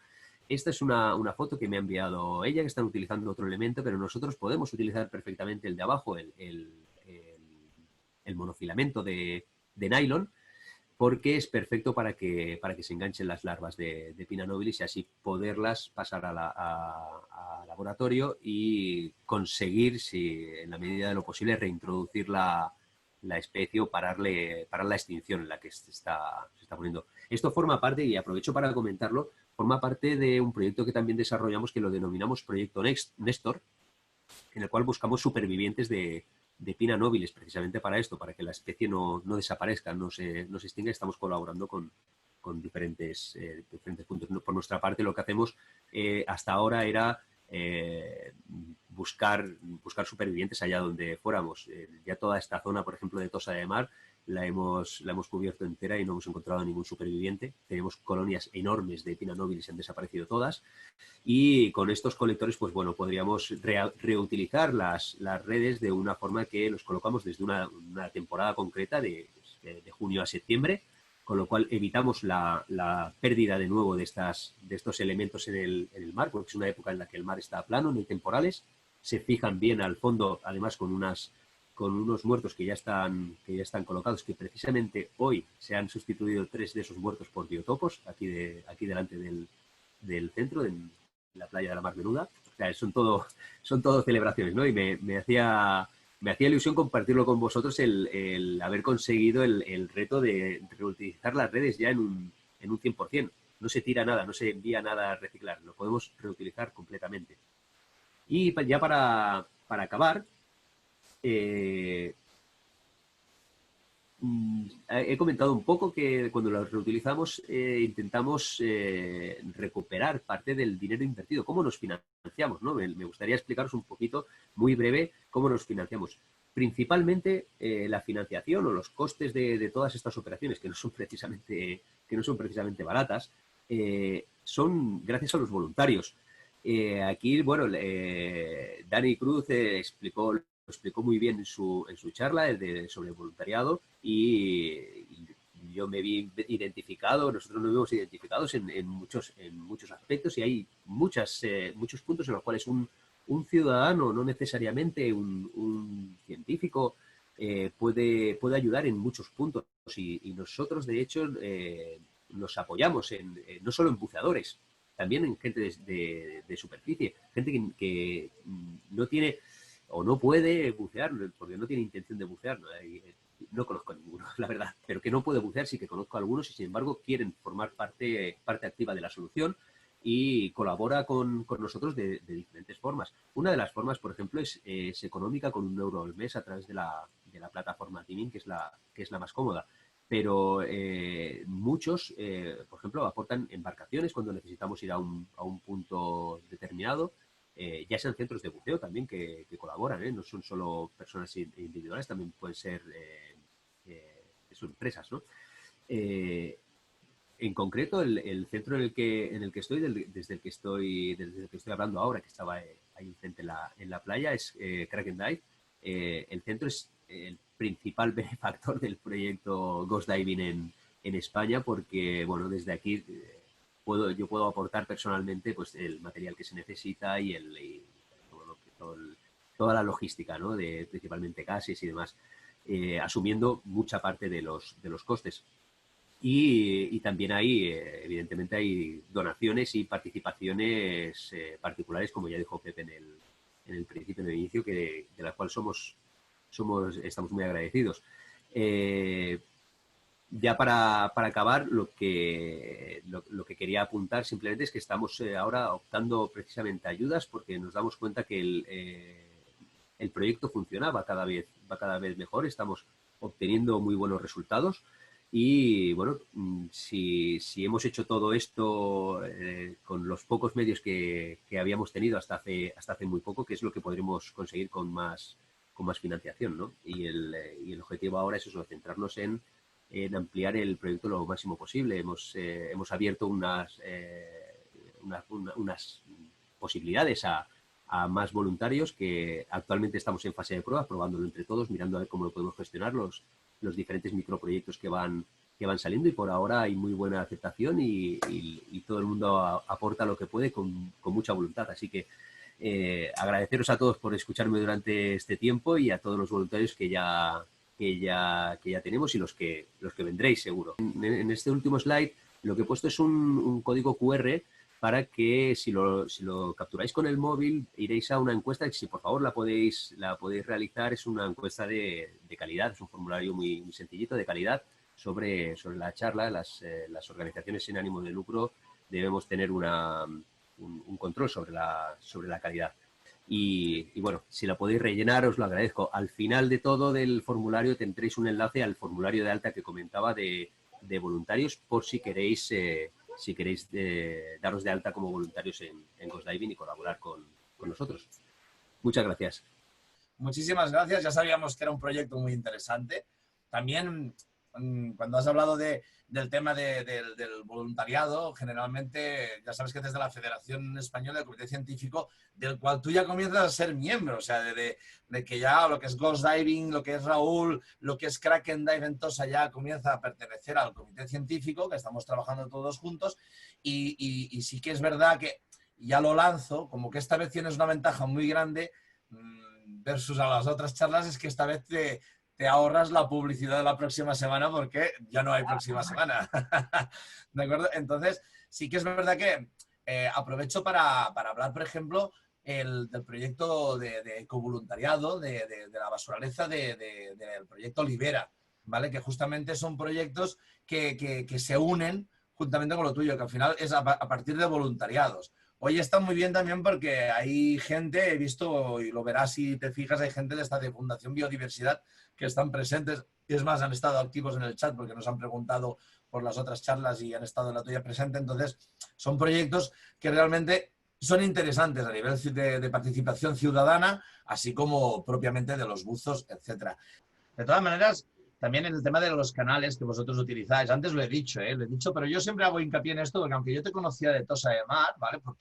Esta es una foto que me ha enviado ella, que están utilizando otro elemento, pero nosotros podemos utilizar perfectamente el de abajo, el monofilamento de nylon, porque es perfecto para que se enganchen las larvas de Pinna nobilis y así poderlas pasar a laboratorio y conseguir, si en la medida de lo posible, reintroducir la especie o parar la extinción en la que se está poniendo. Esto forma parte, y aprovecho para comentarlo, forma parte de un proyecto que también desarrollamos que lo denominamos Proyecto Néstor, en el cual buscamos supervivientes de Pinna nobilis, precisamente para esto, para que la especie no desaparezca, no se extinga. Estamos colaborando con diferentes puntos. Por nuestra parte, lo que hacemos hasta ahora era buscar supervivientes allá donde fuéramos. Ya toda esta zona, por ejemplo, de Tossa de Mar, la hemos cubierto entera y no hemos encontrado ningún superviviente. Tenemos colonias enormes de Pinna nobilis, han desaparecido todas. Y con estos colectores, pues bueno, podríamos reutilizar las redes de una forma que los colocamos desde una temporada concreta de junio a septiembre, con lo cual evitamos la pérdida de nuevo de estos elementos en el mar, porque es una época en la que el mar está plano, no hay temporales, se fijan bien al fondo, además con unos muertos que ya están colocados, que precisamente hoy se han sustituido 3 de esos muertos por biotopos, aquí delante del centro, en la playa de la Mar Menuda. O sea, son todo celebraciones, ¿no? Y me hacía ilusión compartirlo con vosotros el haber conseguido el reto de reutilizar las redes ya en un 100%. No se tira nada, no se envía nada a reciclar, lo podemos reutilizar completamente. Y ya para acabar, he comentado un poco que cuando los reutilizamos intentamos recuperar parte del dinero invertido. ¿Cómo nos financiamos, ¿no? Me gustaría explicaros un poquito, muy breve, cómo nos financiamos. Principalmente la financiación o los costes de todas estas operaciones, que no son precisamente baratas, son gracias a los voluntarios. Aquí, bueno, Dani Cruz lo explicó muy bien en su charla sobre el voluntariado y yo me vi identificado, nosotros nos vemos identificados en muchos aspectos y hay muchos puntos en los cuales un ciudadano, no necesariamente un científico, puede ayudar en muchos puntos y nosotros, de hecho, nos apoyamos no solo en buceadores, también en gente de superficie, gente que no tiene o no puede bucear porque no tiene intención de bucear. No conozco a ninguno, la verdad, pero que no puede bucear sí que conozco a algunos y sin embargo quieren formar parte activa de la solución y colabora con nosotros de diferentes formas. Una de las formas, por ejemplo, es económica, con €1 al mes a través de la plataforma Teaming, que es la más cómoda. Pero muchos, por ejemplo, aportan embarcaciones cuando necesitamos ir a un punto determinado, ya sean centros de buceo también que colaboran, no son solo personas individuales, también pueden ser son empresas, ¿no? En concreto, el centro en el que estoy, desde el que estoy hablando ahora, que estaba ahí enfrente en la playa, es Kraken Dive. El centro es el principal benefactor del proyecto Ghost Diving en España, porque, bueno, desde aquí yo puedo aportar personalmente pues el material que se necesita y toda la logística, ¿no? Principalmente gases y demás, asumiendo mucha parte de los costes. Y también evidentemente hay donaciones y participaciones particulares, como ya dijo Pepe en el principio, en el inicio, de las cuales estamos muy agradecidos. Ya para acabar, lo que quería apuntar simplemente es que estamos ahora optando precisamente a ayudas porque nos damos cuenta que el proyecto funciona, va cada vez mejor, estamos obteniendo muy buenos resultados y, bueno, si hemos hecho todo esto con los pocos medios que habíamos tenido hasta hace muy poco, que es lo que podremos conseguir con más financiación, ¿no? Y el objetivo ahora es eso, centrarnos en ampliar el proyecto lo máximo posible. Hemos abierto unas posibilidades a más voluntarios, que actualmente estamos en fase de prueba, probándolo entre todos, mirando a ver cómo lo podemos gestionar. los diferentes microproyectos que van saliendo, y por ahora hay muy buena aceptación y todo el mundo aporta lo que puede con mucha voluntad. Así que agradeceros a todos por escucharme durante este tiempo y a todos los voluntarios que ya tenemos y los que vendréis seguro. En este último slide lo que he puesto es un código QR para que si lo capturáis con el móvil iréis a una encuesta que, si por favor la podéis realizar. Es una encuesta de calidad, es un formulario muy sencillito de calidad sobre la charla. Las organizaciones sin ánimo de lucro debemos tener un control sobre la calidad. Y bueno, si la podéis rellenar os lo agradezco. Al final de todo del formulario tendréis un enlace al formulario de alta que comentaba de voluntarios, por si queréis daros de alta como voluntarios en Ghost Diving y colaborar con nosotros. Muchas gracias. Muchísimas gracias. Ya sabíamos que era un proyecto muy interesante. También, cuando has hablado del tema del voluntariado, generalmente ya sabes que desde la Federación Española del Comité Científico, del cual tú ya comienzas a ser miembro, o sea, de que ya lo que es Ghost Diving, lo que es Raúl, lo que es Kraken Dive en Tossa ya comienza a pertenecer al Comité Científico, que estamos trabajando todos juntos, y sí que es verdad que ya lo lanzo, como que esta vez tienes una ventaja muy grande versus a las otras charlas, es que esta vez te ahorras la publicidad de la próxima semana porque ya no hay próxima semana. ¿De acuerdo? Entonces, sí que es verdad que aprovecho para hablar, por ejemplo, del proyecto de ecovoluntariado, de la basuraleza del proyecto Libera, ¿vale? Que justamente son proyectos que se unen juntamente con lo tuyo, que al final es a partir de voluntariados. Hoy está muy bien también porque hay gente, he visto, y lo verás si te fijas, hay gente de Fundación Biodiversidad que están presentes. Es más, han estado activos en el chat porque nos han preguntado por las otras charlas y han estado en la tuya presente. Entonces, son proyectos que realmente son interesantes a nivel de participación ciudadana, así como propiamente de los buzos, etc. De todas maneras, también en el tema de los canales que vosotros utilizáis, antes lo he dicho, pero yo siempre hago hincapié en esto porque aunque yo te conocía de Tossa de Mar, ¿vale? Por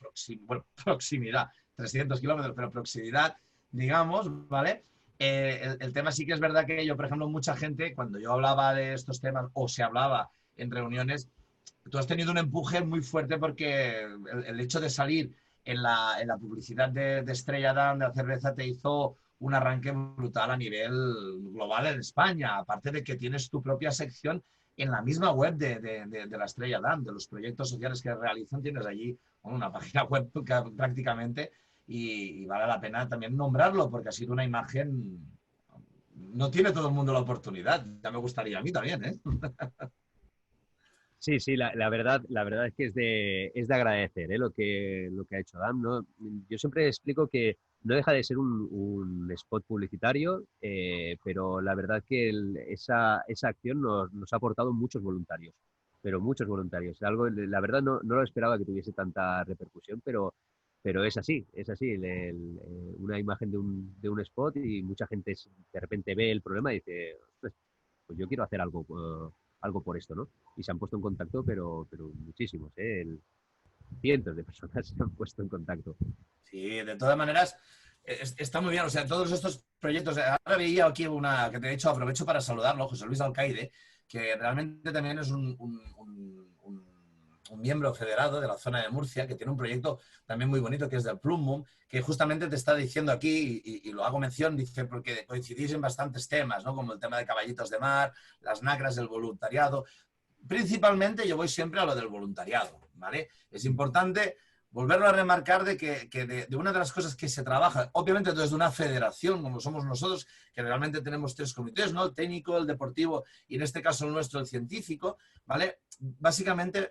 proximidad, 300 kilómetros, pero proximidad, digamos, ¿vale? El tema sí que es verdad que yo, por ejemplo, mucha gente, cuando yo hablaba de estos temas o se hablaba en reuniones, tú has tenido un empuje muy fuerte porque el hecho de salir en la publicidad de Estrella Damm, de la cerveza, te hizo un arranque brutal a nivel global en España, aparte de que tienes tu propia sección en la misma web de la Estrella Damm, de los proyectos sociales que realizan, tienes allí una página web prácticamente y vale la pena también nombrarlo porque ha sido una imagen, no tiene todo el mundo la oportunidad, ya me gustaría a mí también, ¿eh? Sí, la verdad es que es de agradecer, ¿eh? Lo que ha hecho Damm, ¿no? Yo siempre explico que no deja de ser un spot publicitario, pero la verdad que esa acción nos ha aportado muchos voluntarios, pero muchos voluntarios. La verdad no lo esperaba que tuviese tanta repercusión, pero es así, una imagen de un spot y mucha gente de repente ve el problema y dice, pues yo quiero hacer algo por esto, ¿no? Y se han puesto en contacto, pero muchísimos, cientos de personas se han puesto en contacto. Sí, de todas maneras, está muy bien. O sea, todos estos proyectos. Ahora veía aquí una que te he dicho, aprovecho para saludarlo, José Luis Alcaide, que realmente también es un miembro federado de la zona de Murcia, que tiene un proyecto también muy bonito, que es del Plum Moon, que justamente te está diciendo aquí, y lo hago mención, dice, porque coincidís en bastantes temas, ¿no? Como el tema de caballitos de mar, las nacras, del voluntariado. Principalmente yo voy siempre a lo del voluntariado, ¿vale? Es importante volverlo a remarcar de que de una de las cosas que se trabaja, obviamente desde una federación como somos nosotros, que realmente tenemos 3 comités, ¿no? El técnico, el deportivo y en este caso el nuestro, el científico, ¿vale? Básicamente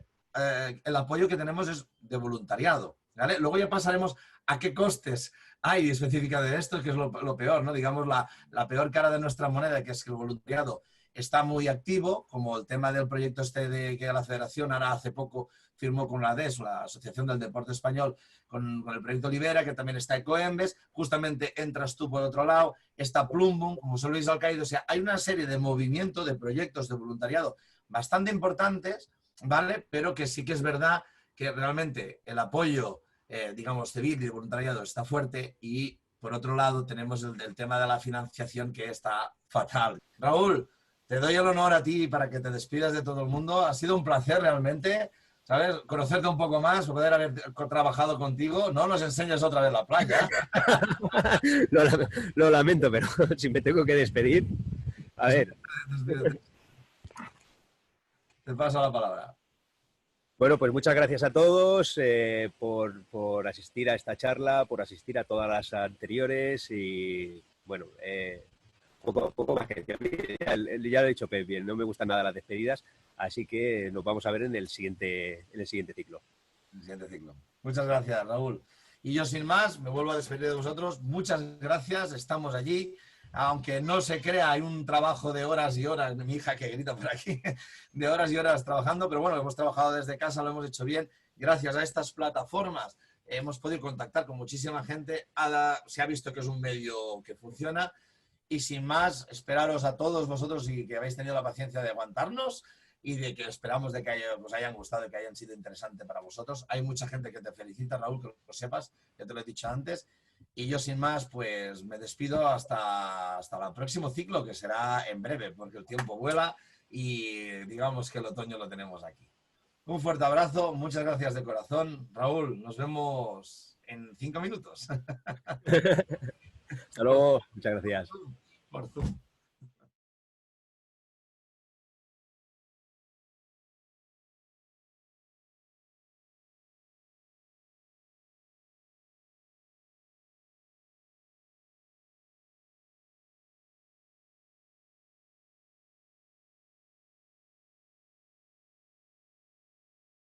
el apoyo que tenemos es de voluntariado, ¿vale? Luego ya pasaremos a qué costes hay específica de esto, que es lo peor, ¿no? Digamos la peor cara de nuestra moneda, que es que el voluntariado está muy activo, como el tema del proyecto de que la Federación ahora hace poco firmó con la ADES, la Asociación del Deporte Español, con el proyecto Libera, que también está Ecoembes, justamente entras tú por otro lado, está Plum Boom, como José Luis Alcaide, o sea, hay una serie de movimientos, de proyectos de voluntariado bastante importantes, ¿vale? Pero que sí que es verdad que realmente el apoyo, digamos, civil y de voluntariado está fuerte y, por otro lado, tenemos el tema de la financiación que está fatal. Raúl, te doy el honor a ti para que te despidas de todo el mundo. Ha sido un placer realmente, ¿sabes? Conocerte un poco más, poder haber trabajado contigo. No nos enseñes otra vez la playa. Lo lamento, pero si me tengo que despedir, a ver. Te paso la palabra. Bueno, pues muchas gracias a todos por asistir a esta charla, por asistir a todas las anteriores y, bueno, poco más que decir. Ya lo he dicho Pep bien, no me gustan nada las despedidas, así que nos vamos a ver en el siguiente ciclo. El siguiente ciclo. Muchas gracias, Raúl. Y yo, sin más, me vuelvo a despedir de vosotros. Muchas gracias, estamos allí. Aunque no se crea, hay un trabajo de horas y horas, mi hija que grita por aquí, de horas y horas trabajando, pero bueno, hemos trabajado desde casa, lo hemos hecho bien. Gracias a estas plataformas hemos podido contactar con muchísima gente, se ha visto que es un medio que funciona y sin más, esperaros a todos vosotros y que habéis tenido la paciencia de aguantarnos y de que esperamos de que os hayan gustado y que hayan sido interesantes para vosotros. Hay mucha gente que te felicita, Raúl, que lo sepas, ya te lo he dicho antes. Y yo, sin más, pues me despido hasta el próximo ciclo, que será en breve, porque el tiempo vuela y digamos que el otoño lo tenemos aquí. Un fuerte abrazo, muchas gracias de corazón. Raúl, nos vemos en 5 minutos. Hasta luego, muchas gracias. Por Zoom.